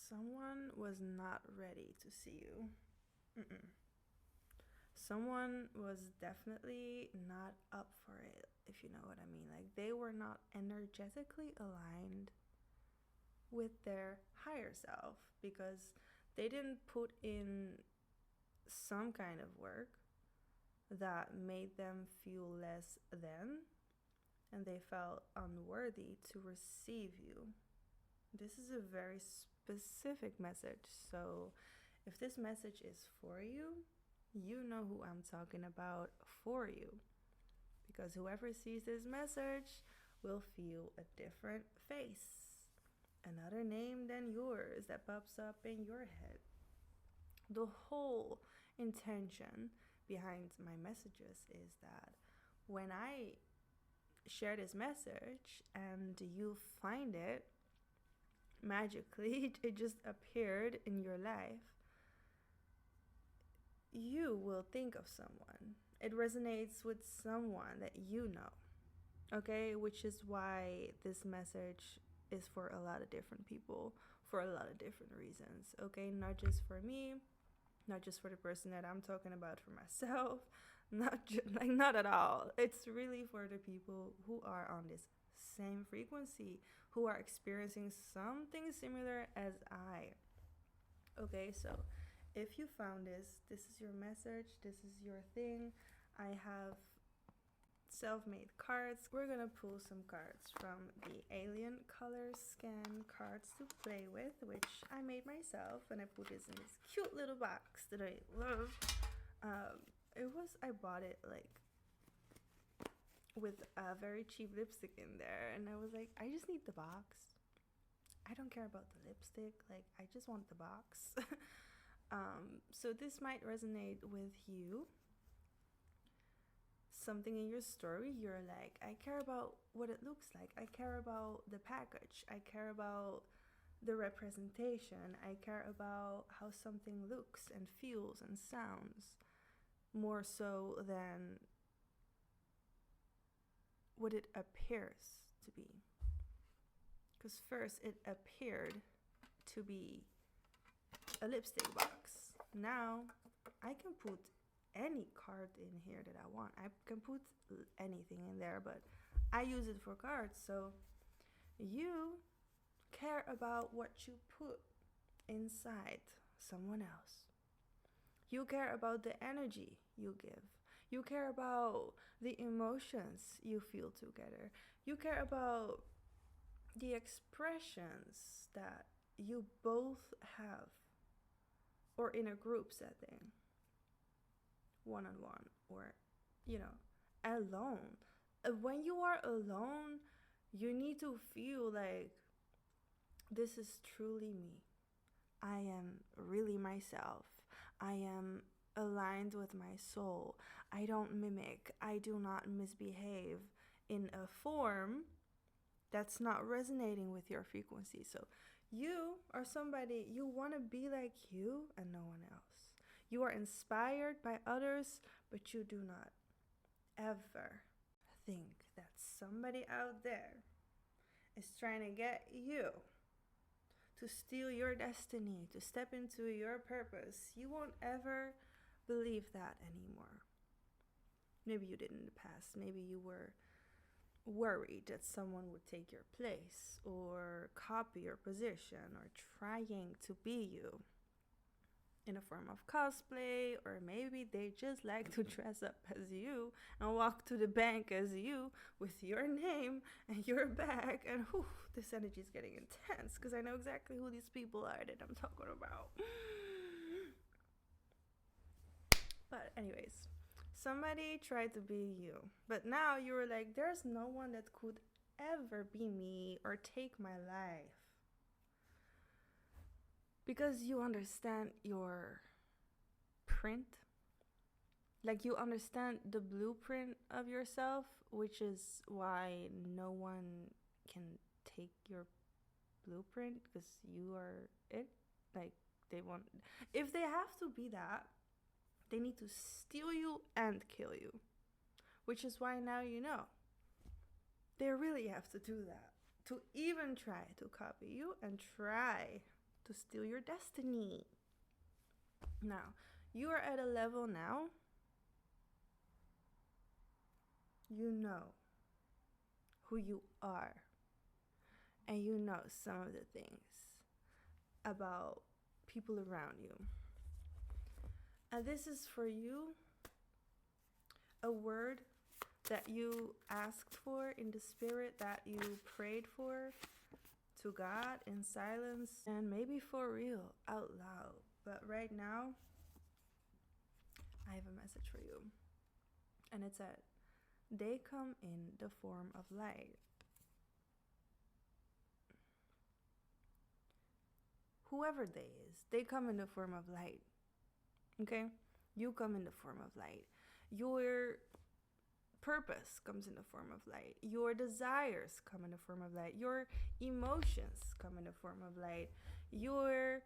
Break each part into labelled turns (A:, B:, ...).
A: Someone was not ready to see you. Mm-mm. Someone was definitely not up for it, if you know what I mean. Like, they were not energetically aligned with their higher self because they didn't put in some kind of work that made them feel less than, and they felt unworthy to receive you. This is a very specific message. So, if this message is for you, you know who I'm talking about for you. Because whoever sees this message will feel a different face, another name than yours that pops up in your head. The whole intention behind my messages is that when I share this message and you find it, magically it just appeared in your life, you will think of someone. It resonates with someone that you know, okay? Which is why this message is for a lot of different people for a lot of different reasons, okay? Not just for me, not just for the person that I'm talking about for myself, not at all. It's really for the people who are on this same frequency, who are experiencing something similar as I. Okay, so if you found this is your message, this is your thing. I have self-made cards. We're gonna pull some cards from the Alien Color Scan cards to play with, which I made myself, and I put this in this cute little box that I love. I bought it like with a very cheap lipstick in there, and I was like, I just need the box. I don't care about the lipstick, like I just want the box. So this might resonate with you. Something in your story, you're like, I care about what it looks like. I care about the package. I care about the representation. I care about how something looks and feels and sounds more so than what it appears to be. Because first it appeared to be a lipstick box. Now I can put any card in here that I want. I can put anything in there, but I use it for cards. So you care about what you put inside someone else. You care about the energy you give. You care about the emotions you feel together. You care about the expressions that you both have, or in a group setting, one on one, or, alone. When you are alone, you need to feel like this is truly me. I am really myself. I am aligned with my soul. I don't mimic. I do not misbehave in a form that's not resonating with your frequency. So you are somebody, you want to be like you and no one else. You are inspired by others, but you do not ever think that somebody out there is trying to get you to steal your destiny, to step into your purpose. You won't ever believe that anymore. Maybe you did in the past. Maybe you were worried that someone would take your place or copy your position or trying to be you in a form of cosplay, or maybe they just like to dress up as you and walk to the bank as you with your name and your bag. And whew, this energy is getting intense because I know exactly who these people are that I'm talking about. But anyways, somebody tried to be you, but now you're like, there's no one that could ever be me or take my life. Because you understand your print. Like, you understand the blueprint of yourself, which is why no one can take your blueprint because you are it. Like, they want, if they have to be that, they need to steal you and kill you. Which is why now you know. They really have to do that. To even try to copy you and try to steal your destiny. Now, you are at a level now, you know who you are, and you know some of the things about people around you. And this is for you a word that you asked for in the spirit, that you prayed for to God in silence, and maybe for real, out loud. But right now, I have a message for you. And it's that they come in the form of light. Whoever they is, they come in the form of light. Okay? You come in the form of light. Your purpose comes in the form of light. Your desires come in the form of light. Your emotions come in the form of light. Your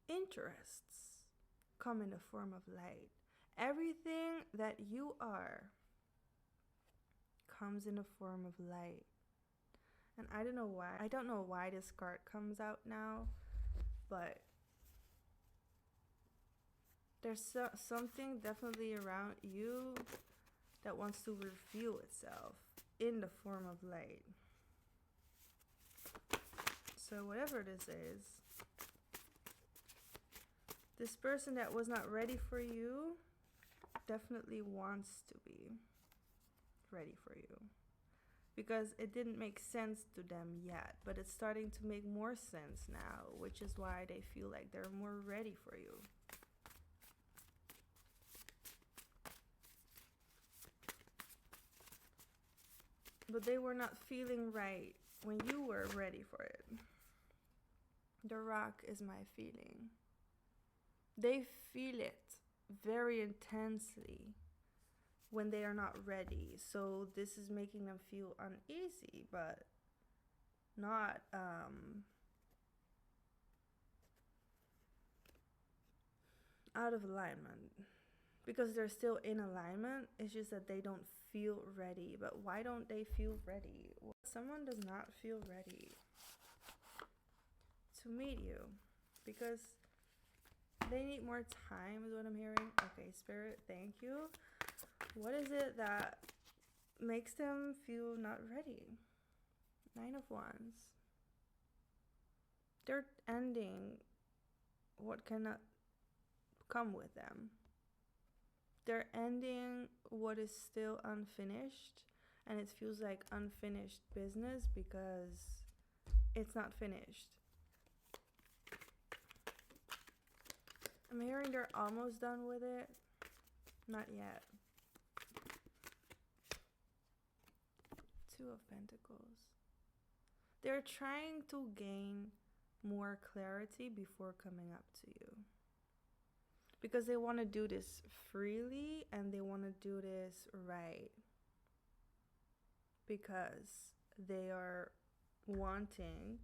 A: interests come in the form of light. Everything that you are comes in the form of light. And I don't know why this card comes out now, but there's something definitely around you that wants to reveal itself in the form of light. So whatever this is, this person that was not ready for you definitely wants to be ready for you. Because it didn't make sense to them yet, but it's starting to make more sense now, which is why they feel like they're more ready for you. But they were not feeling right when you were ready for it. The rock is my feeling. They feel it very intensely when they are not ready. So this is making them feel uneasy, but not out of alignment. Because they're still in alignment. It's just that they don't feel ready. But why don't they feel ready? Well, someone does not feel ready to meet you because they need more time, is what I'm hearing. Okay, Spirit, thank you. What is it that makes them feel not ready? 9 of Wands. They're ending what cannot come with them. They're ending what is still unfinished, and it feels like unfinished business because it's not finished. I'm hearing they're almost done with it. Not yet. 2 of Pentacles. They're trying to gain more clarity before coming up to you. Because they want to do this freely and they want to do this right. Because they are wanting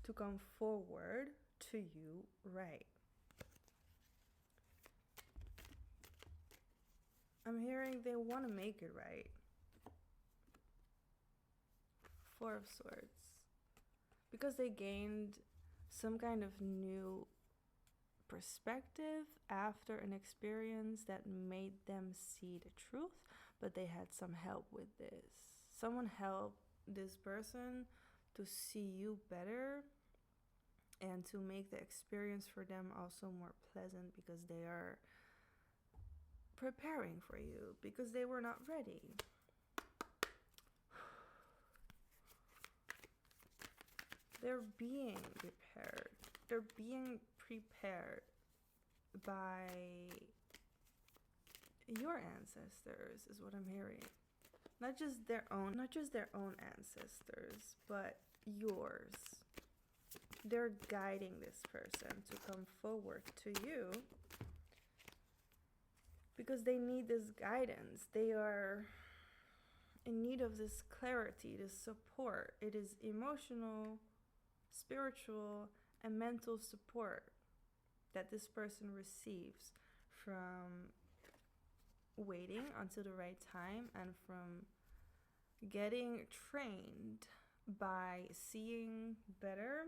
A: to come forward to you right. I'm hearing they want to make it right. 4 of Swords. Because they gained some kind of new perspective after an experience that made them see the truth, but they had some help with this. Someone helped this person to see you better and to make the experience for them also more pleasant because they are preparing for you because they were not ready. They're being prepared. They're being prepared by your ancestors, is what I'm hearing. Not just their own ancestors, but yours. They're guiding this person to come forward to you because they need this guidance. They are in need of this clarity, this support. It is emotional, spiritual, and mental support that this person receives from waiting until the right time and from getting trained by seeing better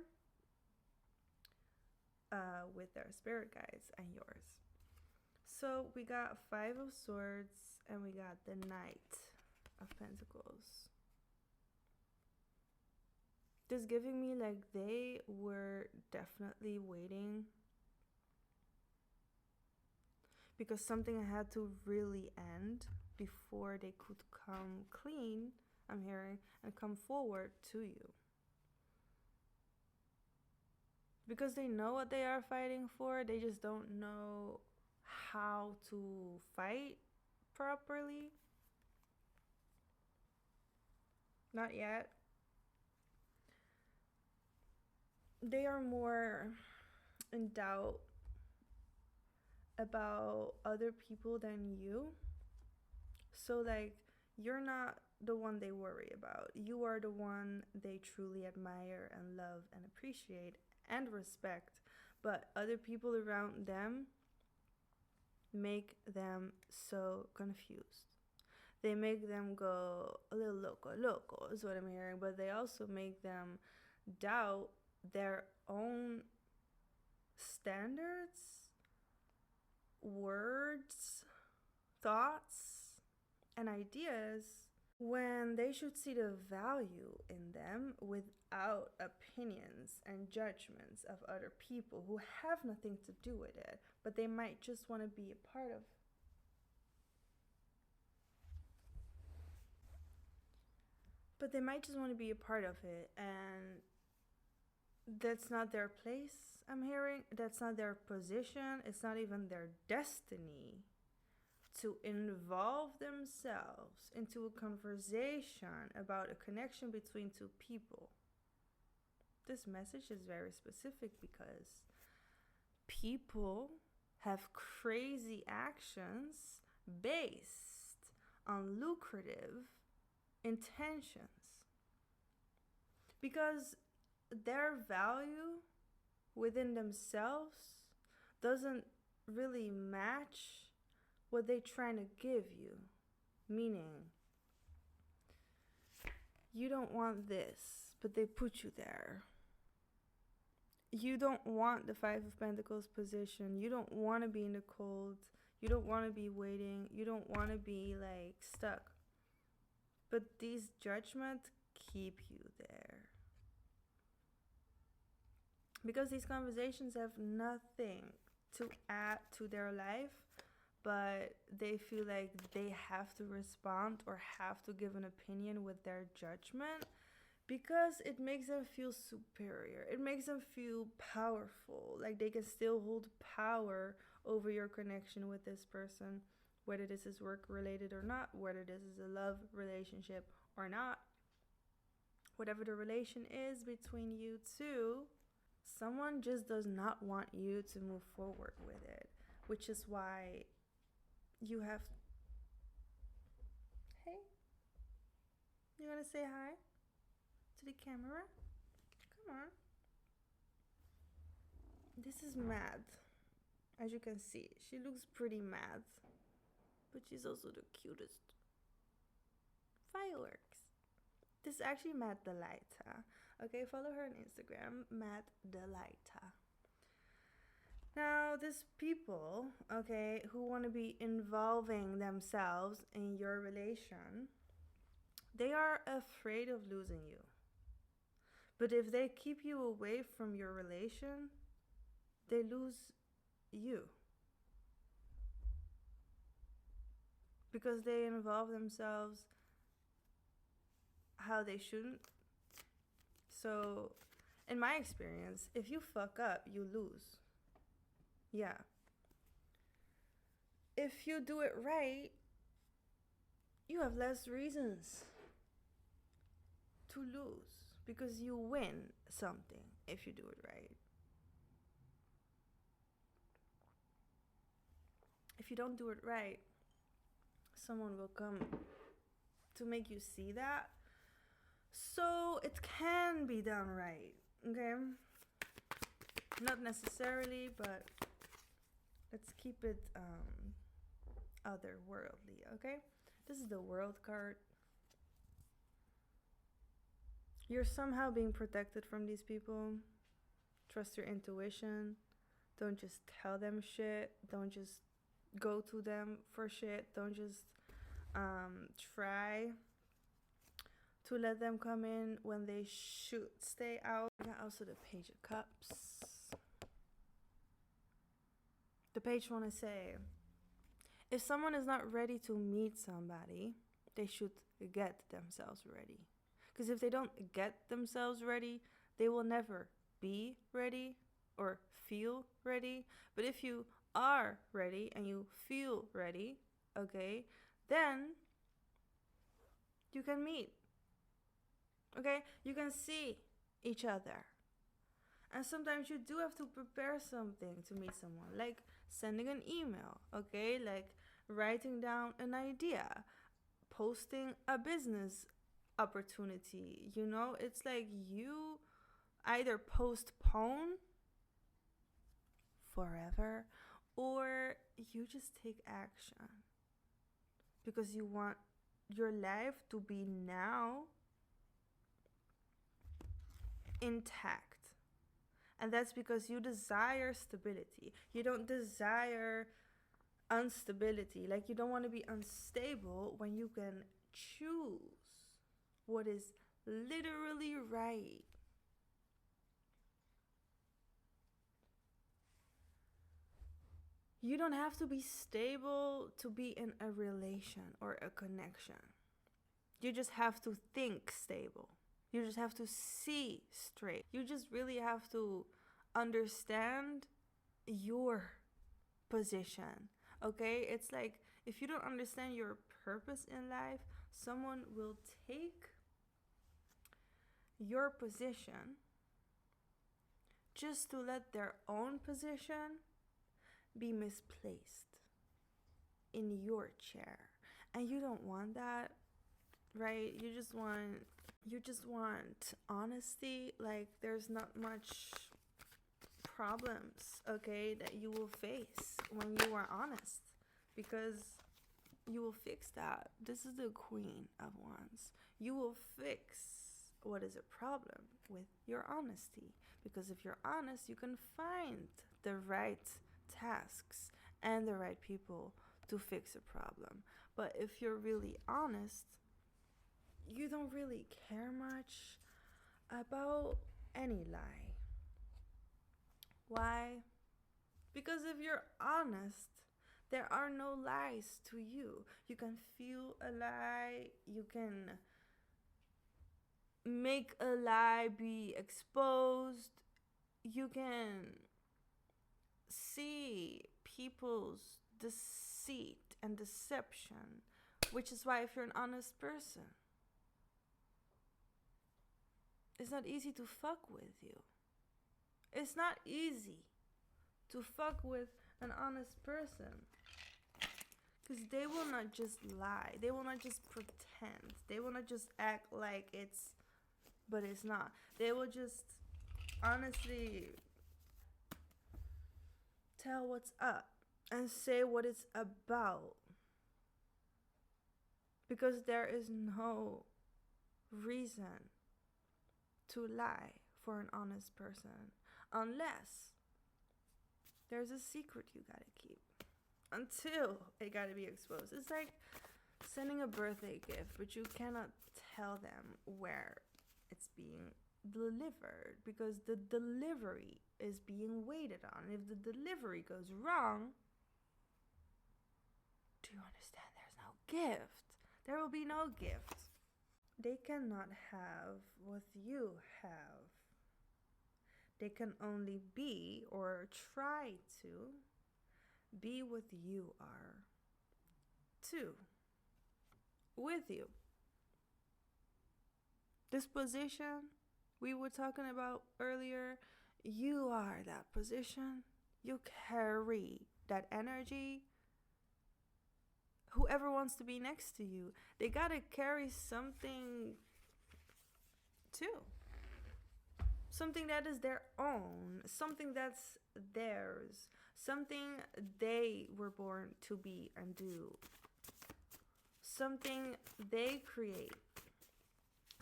A: with their spirit guides and yours. So we got Five of Swords and we got the Knight of Pentacles. Just giving me like they were definitely waiting because something had to really end before they could come clean, I'm hearing, and come forward to you. Because they know what they are fighting for, they just don't know how to fight properly. Not yet. They are more in doubt about other people than you. So like you're not the one they worry about. You are the one they truly admire and love and appreciate and respect. But other people around them make them so confused. They make them go a little loco is what I'm hearing, but they also make them doubt their own standards, words, thoughts, and ideas when they should see the value in them without opinions and judgments of other people who have nothing to do with it, but they might just want to be a part of. But they might just want to be a part of it, and that's not their place, I'm hearing. That's not their position. It's not even their destiny to involve themselves into a conversation about a connection between two people. This message is very specific because people have crazy actions based on lucrative intentions. Because their value within themselves doesn't really match what they're trying to give you. Meaning, you don't want this, but they put you there. You don't want the Five of Pentacles position. You don't want to be in the cold. You don't want to be waiting. You don't want to be like stuck. But these judgments keep you there. Because these conversations have nothing to add to their life, but they feel like they have to respond or have to give an opinion with their judgment because it makes them feel superior. It makes them feel powerful, like they can still hold power over your connection with this person, whether this is work related or not, whether this is a love relationship or not. Whatever the relation is between you two, someone just does not want you to move forward with it, which is why you have... Hey, you want to say hi to the camera? Come on. This is mad. As you can see, she looks pretty mad, but she's also the cutest. Fireworks. This is actually Mad Delighta. Okay, follow her on Instagram, Mad Delighta. Now, these people, okay, who want to be involving themselves in your relation, they are afraid of losing you. But if they keep you away from your relation, they lose you. Because they involve themselves how they shouldn't. So, in my experience, if you fuck up, you lose. Yeah. If you do it right, you have less reasons to lose because you win something if you do it right. If you don't do it right, someone will come to make you see that. So it can be done right, okay? Not necessarily, but let's keep it otherworldly, okay? This is the World card. You're somehow being protected from these people. Trust your intuition. Don't just tell them shit. Don't just go to them for shit. Don't just try to let them come in when they should stay out. We got also the Page of Cups. The page want to say, if someone is not ready to meet somebody, they should get themselves ready. Because if they don't get themselves ready, they will never be ready or feel ready. But if you are ready and you feel ready, okay, then you can meet. Okay, you can see each other. And sometimes you do have to prepare something to meet someone, like sending an email, okay, like writing down an idea, posting a business opportunity. You know, it's like you either postpone forever or you just take action because you want your life to be now intact. And that's because you desire stability. You don't desire instability. Like, you don't want to be unstable when you can choose what is literally right. You don't have to be stable to be in a relation or a connection. You just have to think stable. You just have to see straight. You just really have to understand your position. Okay? It's like if you don't understand your purpose in life, someone will take your position just to let their own position be misplaced in your chair. And you don't want that, right? You just want honesty. Like, there's not much problems, okay, that you will face when you are honest, because you will fix that. This is the Queen of Wands. You will fix what is a problem with your honesty, because if you're honest, you can find the right tasks and the right people to fix a problem. But if you're really honest, you don't really care much about any lie. Why? Because if you're honest, there are no lies to you. You can feel a lie, you can make a lie be exposed, you can see people's deceit and deception, which is why if you're an honest person, it's not easy to fuck with you. It's not easy to fuck with an honest person, because they will not just lie. They will not just pretend. They will not just act like it's, but it's not. They will just honestly tell what's up and say what it's about, because there is no reason to lie for an honest person, unless there's a secret you gotta keep until it gotta be exposed. It's like sending a birthday gift, but you cannot tell them where it's being delivered, because the delivery is being waited on. If the delivery goes wrong, do you understand? There's no gift. There will be no gift. They cannot have what you have. They can only be, or try to be what you are, too, with you. This position we were talking about earlier, you are that position. You carry that energy. Whoever wants to be next to you, they gotta carry something too. Something that is their own, something that's theirs, something they were born to be and do, something they create,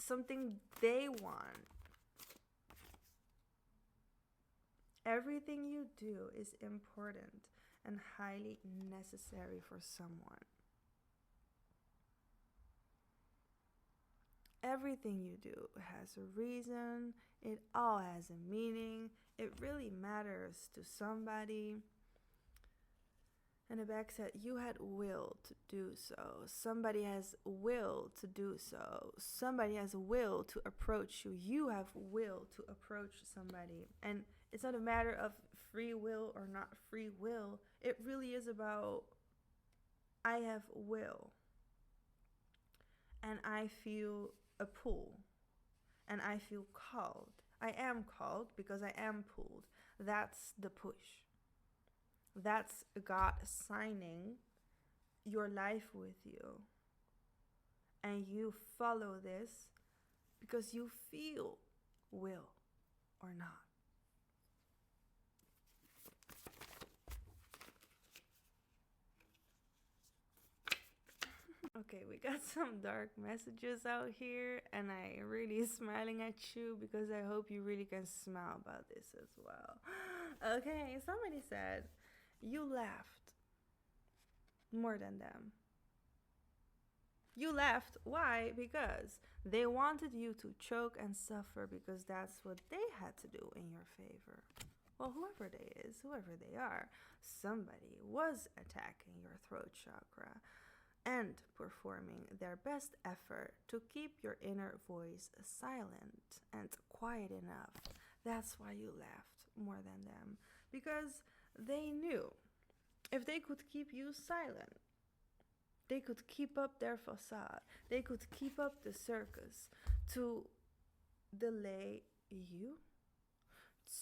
A: something they want. Everything you do is important and highly necessary for someone. Everything you do has a reason, it all has a meaning, it really matters to somebody. And the back said, you had will to do so. Somebody has will to do so. Somebody has will to approach you. You have will to approach somebody. And it's not a matter of free will or not free will. It really is about, I have will. And I feel a pull. And I feel called. I am called because I am pulled. That's the push. That's God signing your life with you. And you follow this because you feel will or not. Okay, we got some dark messages out here, and I really smiling at you because I hope you really can smile about this as well. Okay, somebody said, you laughed more than them. You laughed. Why? Because they wanted you to choke and suffer because that's what they had to do in your favor. Well, whoever they are, somebody was attacking your throat chakra and performing their best effort to keep your inner voice silent and quiet enough. That's why you laughed more than them, because they knew if they could keep you silent, they could keep up their facade, they could keep up the circus to delay you,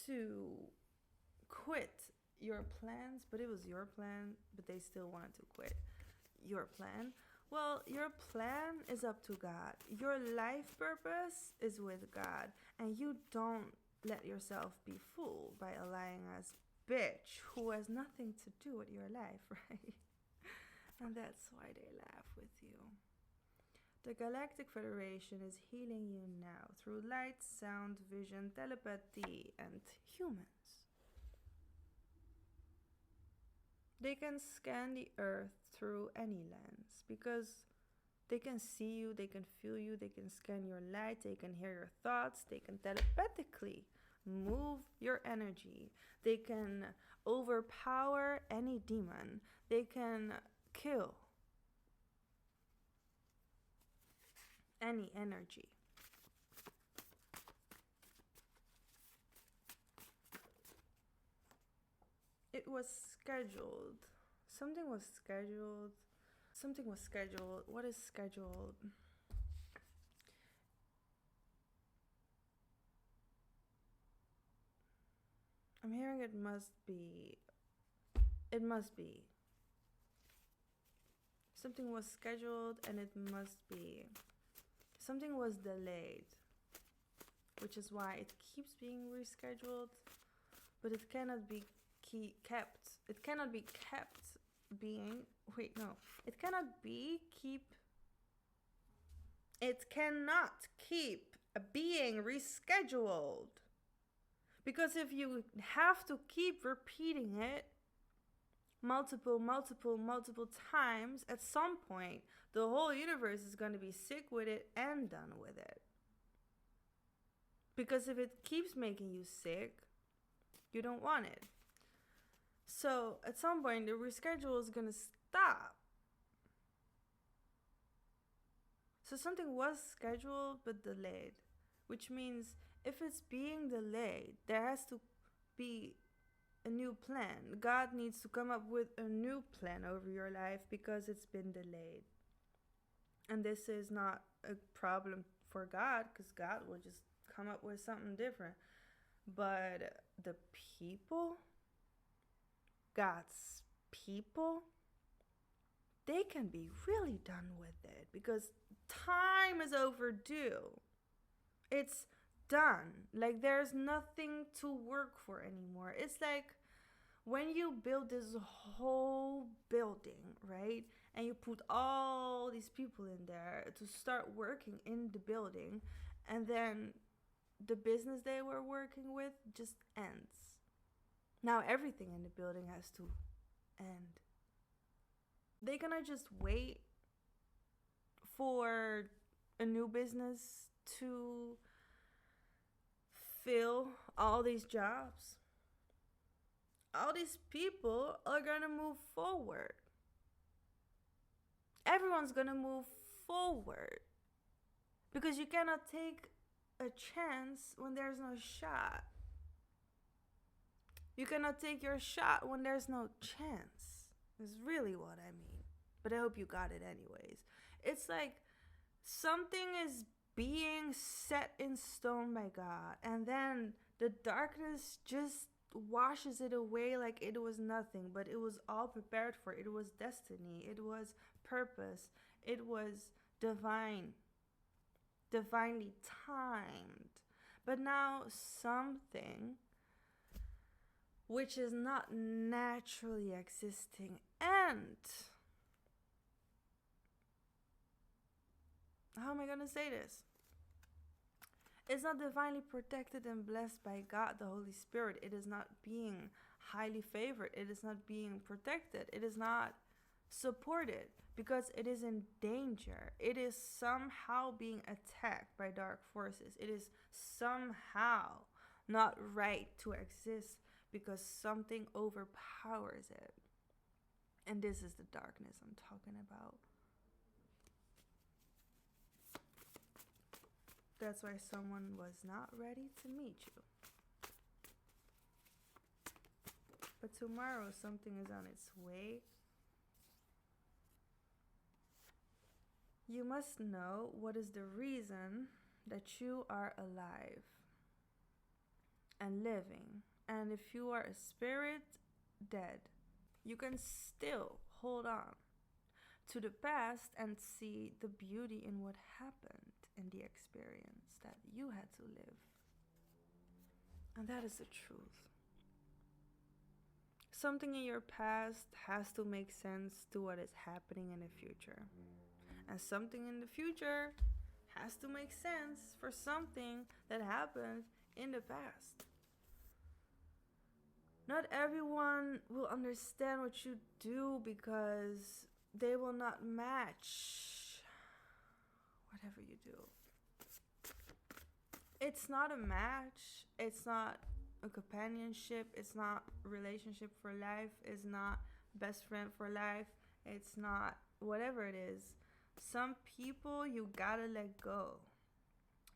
A: to quit your plans, but it was your plan, but they still wanted to quit your plan. Well, your plan is up to God. Your life purpose is with God, and you don't let yourself be fooled by a lying ass bitch who has nothing to do with your life, right? And that's why they laugh with you. The Galactic Federation is healing you now through light, sound, vision, telepathy, and humans. They can scan the earth through any lens because they can see you, they can feel you, they can scan your light, they can hear your thoughts, they can telepathically move your energy, they can overpower any demon, they can kill any energy. It was scheduled. Something was scheduled. Something was scheduled. What is scheduled? I'm hearing it must be. It must be. Something was scheduled and it must be. Something was delayed, which is why it keeps being rescheduled, but it cannot be kept. It cannot be kept being. Wait, no. It cannot be keep. It cannot keep being rescheduled. Because if you have to keep repeating it multiple times, at some point, the whole universe is going to be sick with it and done with it. Because if it keeps making you sick, you don't want it. So at some point, the reschedule is going to stop. So something was scheduled but delayed, which means if it's being delayed, there has to be a new plan. God needs to come up with a new plan over your life because it's been delayed. And this is not a problem for God, because God will just come up with something different. But the people, God's people, they can be really done with it because time is overdue. It's done. Like, there's nothing to work for anymore. It's like when you build this whole building, right? and you put all these people in there to start working in the building, and then the business they were working with just ends. Now everything in the building has to end. They're gonna just wait for a new business to fill all these jobs. All these people are gonna move forward. Everyone's gonna move forward because you cannot take a chance when there's no shot. You cannot take your shot when there's no chance, is really what I mean. But I hope you got it anyways. It's like something is being set in stone by God, and then the darkness just washes it away like it was nothing, but it was all prepared for. It was destiny, it was purpose, it was divinely timed. But now something which is not naturally existing, and how am I gonna say this? It's not divinely protected and blessed by God, the Holy Spirit. It is not being highly favored. It is not being protected. It is not supported because it is in danger. It is somehow being attacked by dark forces. It is somehow not right to exist because something overpowers it. And this is the darkness I'm talking about. That's why someone was not ready to meet you. But tomorrow something is on its way. You must know what is the reason that you are alive and living. And if you are a spirit dead, you can still hold on to the past and see the beauty in what happened in the experience that you had to live. And that is the truth. Something in your past has to make sense to what is happening in the future. And something in the future has to make sense for something that happened in the past. Not everyone will understand what you do because they will not match whatever you do. It's not a match. It's not a companionship. It's not relationship for life. It's not best friend for life. It's not whatever it is. Some people you gotta let go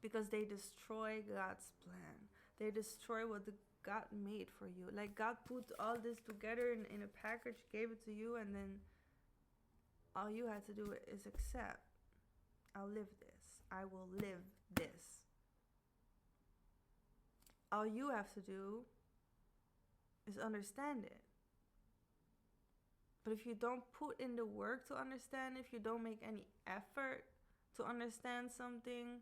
A: because they destroy God's plan. They destroy what God made for you. Like God put all this together in a package, gave it to you, and then all you had to do is accept. I'll live this. I will live this. All you have to do is understand it. But if you don't put in the work to understand, if you don't make any effort to understand something,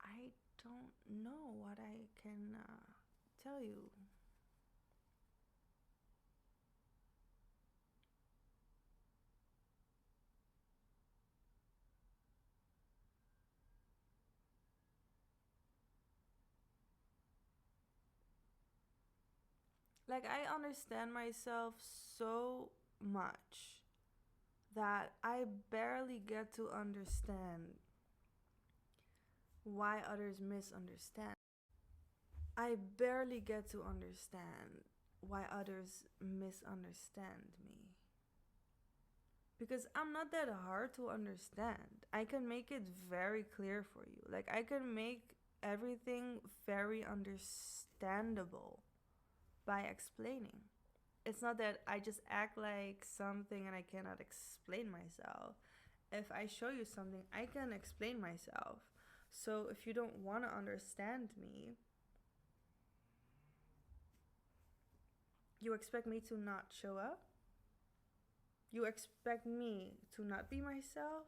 A: I don't know what I can tell you. Like, I understand myself so much that I barely get to understand why others misunderstand. I barely get to understand why others misunderstand me. Because I'm not that hard to understand. I can make it very clear for you. Like, I can make everything very understandable by explaining. It's not that I just act like something and I cannot explain myself. If I show you something, I can explain myself. So if you don't want to understand me, you expect me to not show up? You expect me to not be myself?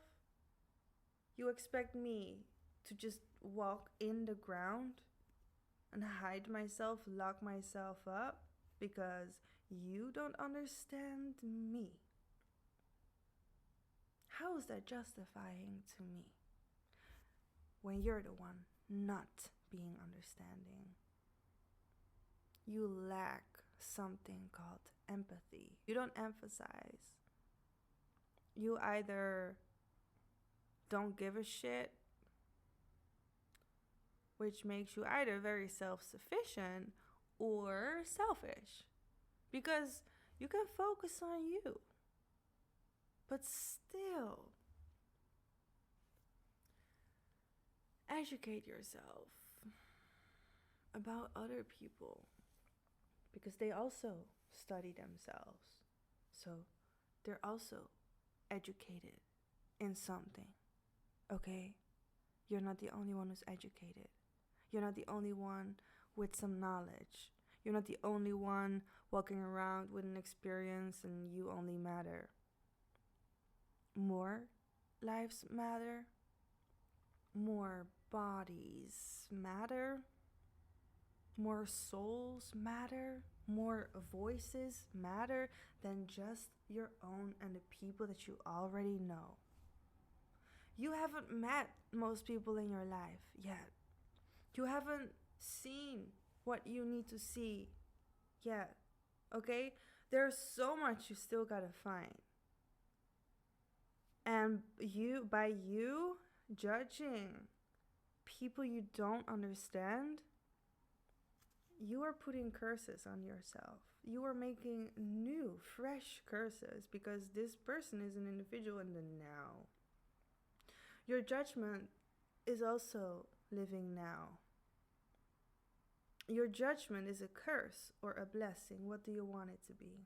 A: You expect me to just walk in the ground? and hide myself, lock myself up because you don't understand me. How is that justifying to me when you're the one not being understanding? You lack something called empathy. You don't emphasize. You either don't give a shit, which makes you either very self-sufficient or selfish, because you can focus on you, but still educate yourself about other people, because they also study themselves, so they're also educated in something. Okay, you're not the only one who's educated. You're not the only one with some knowledge. You're not the only one walking around with an experience, and you only matter. More lives matter. More bodies matter. More souls matter. More voices matter than just your own and the people that you already know. You haven't met most people in your life yet. You haven't seen what you need to see yet. Okay? There's so much you still gotta find. And by you judging people you don't understand, you are putting curses on yourself. You are making new, fresh curses, because this person is an individual in the now. Your judgment is also living now. Your judgment is a curse or a blessing. What do you want it to be?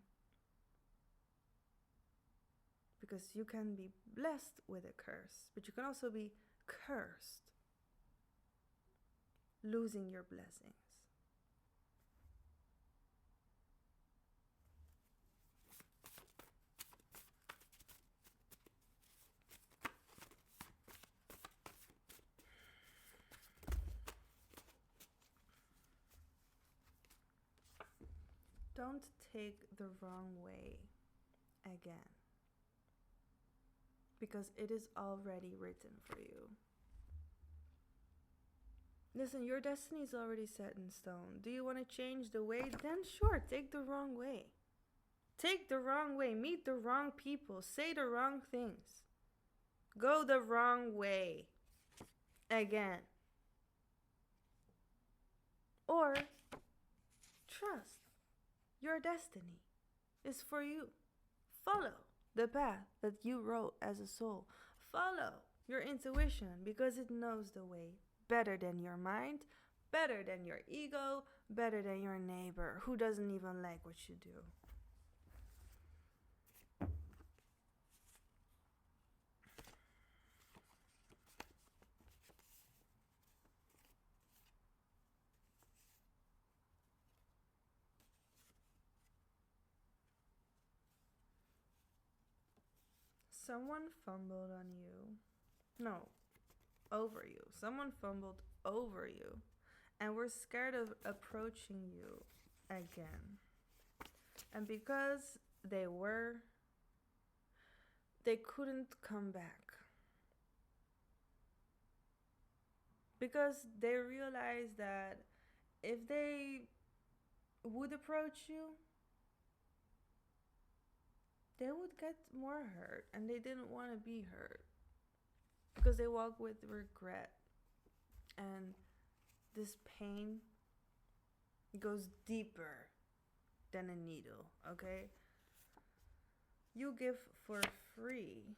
A: Because you can be blessed with a curse, but you can also be cursed, losing your blessings. Don't take the wrong way again, because it is already written for you. Listen, your destiny is already set in stone. Do you want to change the way? Then sure, take the wrong way. Take the wrong way, meet the wrong people, say the wrong things. Go the wrong way again. Or trust your destiny is for you. Follow the path that you wrote as a soul. Follow your intuition, because it knows the way better than your mind, better than your ego, better than your neighbor who doesn't even like what you do. Someone fumbled on you. No, over you. Someone fumbled over you, and we're scared of approaching you again. And because they couldn't come back. Because they realized that if they would approach you, they would get more hurt, and they didn't want to be hurt, because they walk with regret, and this pain goes deeper than a needle. Okay, you give for free.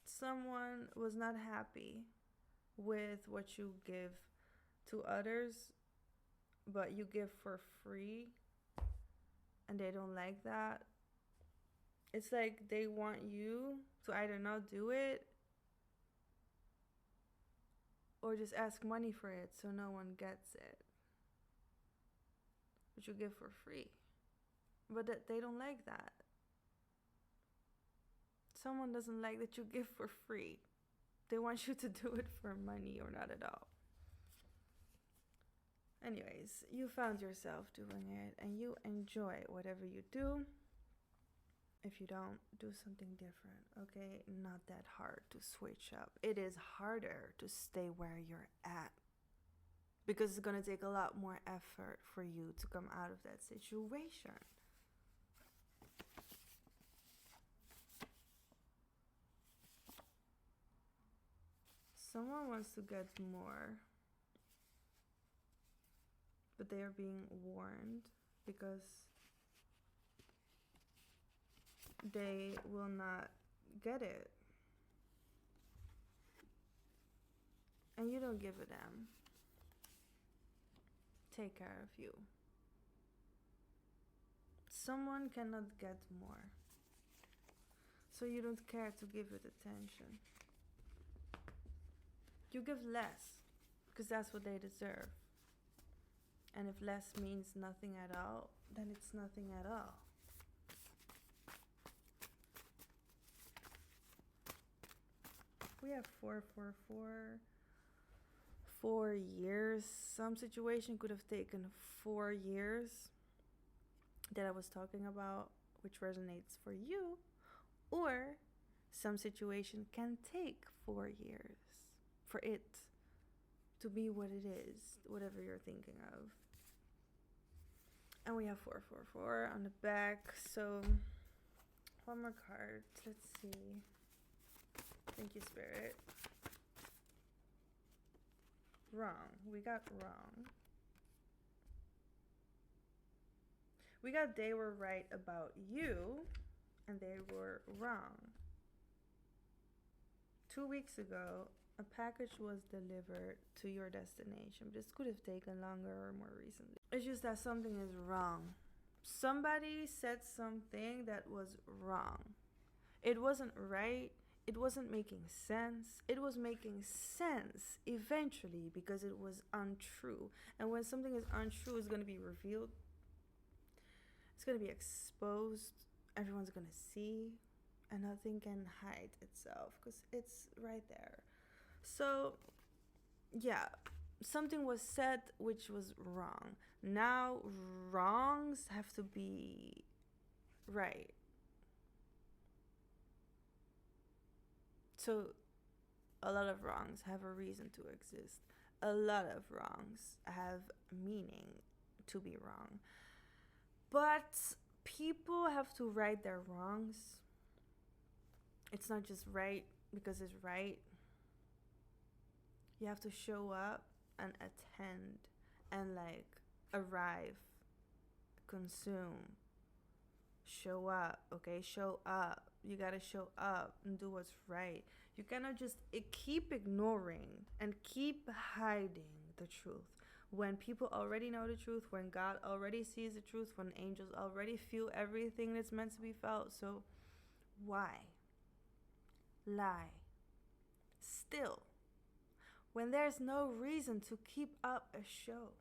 A: Someone was not happy with what you give to others, but you give for free, and they don't like that. It's like they want you to either not do it or just ask money for it so no one gets it. But you give for free. But they don't like that. Someone doesn't like that you give for free. They want you to do it for money or not at all. Anyways, you found yourself doing it and you enjoy whatever you do. If you don't, do something different, okay? Not that hard to switch up. It is harder to stay where you're at because it's gonna take a lot more effort for you to come out of that situation. Someone wants to get more, but they are being warned because they will not get it. And you don't give a damn. Take care of you. Someone cannot get more, so you don't care to give it attention. You give less because that's what they deserve. And if less means nothing at all, then it's nothing at all. We have 444. 4 years. Some situation could have taken 4 years that I was talking about, which resonates for you, or some situation can take 4 years for it to be what it is, whatever you're thinking of. And we have 444 on the back. So one more card. Let's see. Thank you, Spirit. Wrong. We got wrong. We got they were right about you and they were wrong. 2 weeks ago, a package was delivered to your destination. This could have taken longer or more recently. It's just that something is wrong. Somebody said something that was wrong. It wasn't right. It wasn't making sense. It was making sense eventually because it was untrue. And when something is untrue, it's going to be revealed. It's going to be exposed. Everyone's going to see. And nothing can hide itself because it's right there. So, yeah, something was said which was wrong. Now, wrongs have to be right. So, a lot of wrongs have a reason to exist. A lot of wrongs have meaning to be wrong. But people have to right their wrongs. It's not just right because it's right. You have to show up and attend and arrive, consume, show up, okay? Show up. You gotta show up and do what's right. You cannot just keep ignoring and keep hiding the truth. When people already know the truth, when God already sees the truth, when angels already feel everything that's meant to be felt. So why lie still when there's no reason to keep up a show?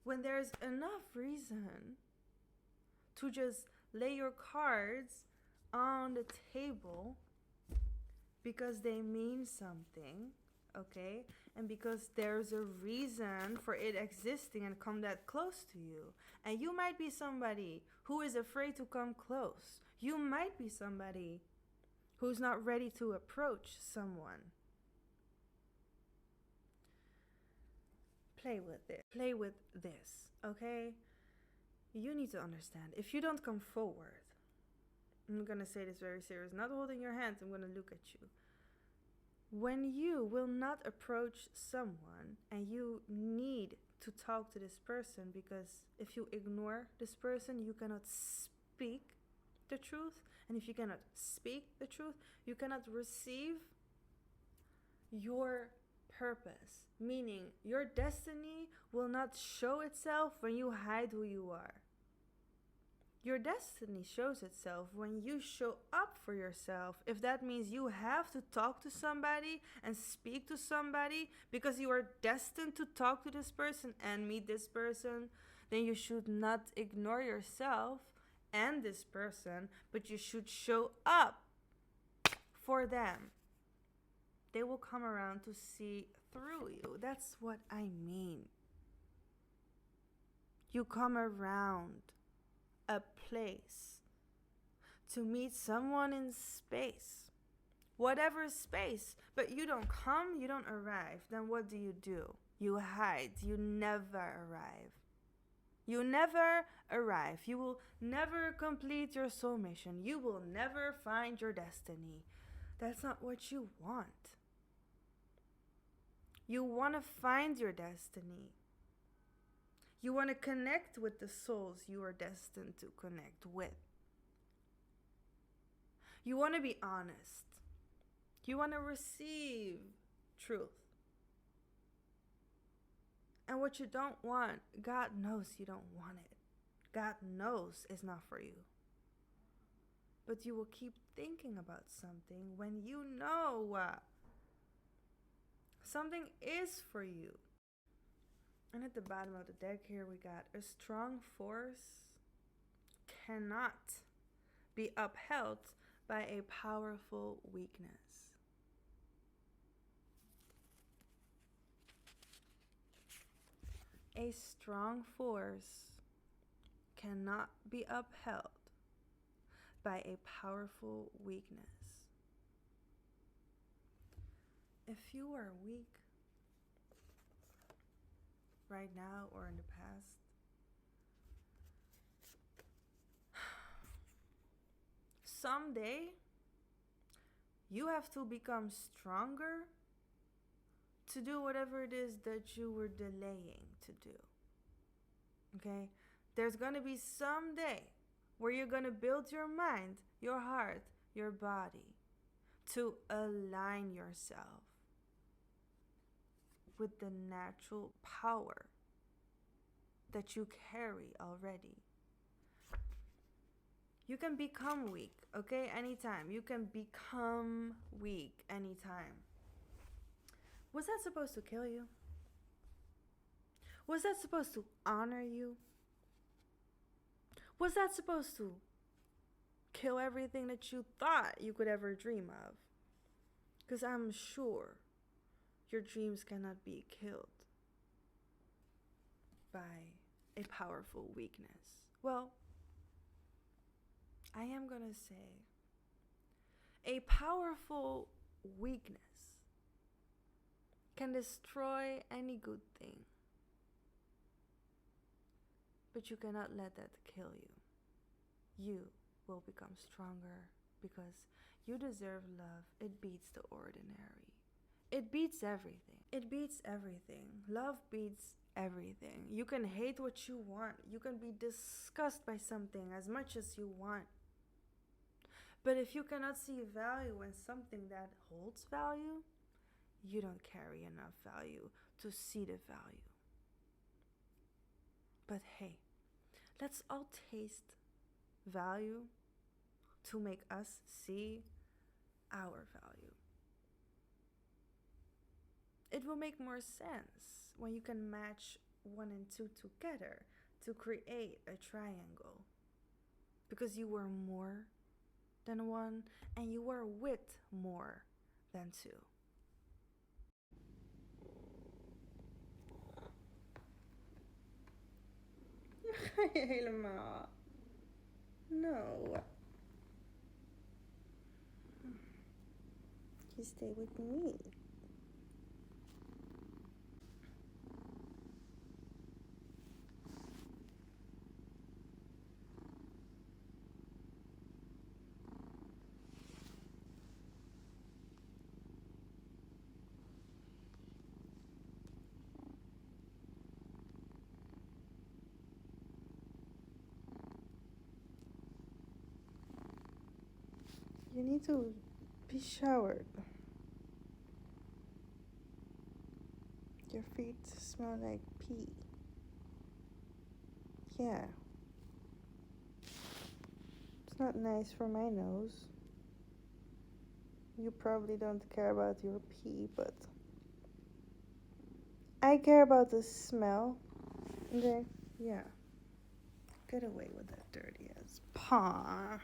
A: When there's enough reason to just lay your cards on the table because they mean something, okay? And because there's a reason for it existing and come that close to you. And you might be somebody who is afraid to come close. You might be somebody who's not ready to approach someone. Play with it. Play with this, okay? You need to understand. If you don't come forward, I'm going to say this very serious, not holding your hands, I'm going to look at you. When you will not approach someone and you need to talk to this person, because if you ignore this person, you cannot speak the truth. And if you cannot speak the truth, you cannot receive your purpose. Meaning, your destiny will not show itself when you hide who you are. Your destiny shows itself when you show up for yourself. If that means you have to talk to somebody and speak to somebody because you are destined to talk to this person and meet this person, then you should not ignore yourself and this person, but you should show up for them. They will come around to see through you. That's what I mean. You come around a place to meet someone in space, whatever space, but you don't come, you don't arrive. Then what do? You hide. You never arrive. You never arrive. You will never complete your soul mission. You will never find your destiny. That's not what you want. You want to find your destiny. You want to connect with the souls you are destined to connect with. You want to be honest. You want to receive truth. And what you don't want, God knows you don't want it. God knows it's not for you. But you will keep thinking about something when you know something is for you. And at the bottom of the deck here, we got a strong force cannot be upheld by a powerful weakness. A strong force cannot be upheld by a powerful weakness. If you are weak right now or in the past, someday you have to become stronger to do whatever it is that you were delaying to do. Okay? There's going to be some day where you're going to build your mind, your heart, your body to align yourself with the natural power that you carry already. You can become weak, okay? Anytime. You can become weak anytime. Was that supposed to kill you? Was that supposed to honor you? Was that supposed to kill everything that you thought you could ever dream of? Because I'm sure your dreams cannot be killed by a powerful weakness. Well, I am going to say a powerful weakness can destroy any good thing. But you cannot let that kill you. You will become stronger because you deserve love. It beats the ordinary. It beats everything. It beats everything. Love beats everything. You can hate what you want. You can be disgusted by something as much as you want. But if you cannot see value in something that holds value, you don't carry enough value to see the value. But hey, let's all taste value to make us see our value. It will make more sense when you can match 1 and 2 together to create a triangle. Because you were more than 1 and you were with more than 2. Helemaal. No. You stay with me. You need to be showered. Your feet smell like pee. Yeah. It's not nice for my nose. You probably don't care about your pee, but I care about the smell. Okay? Yeah. Get away with that dirty ass paw.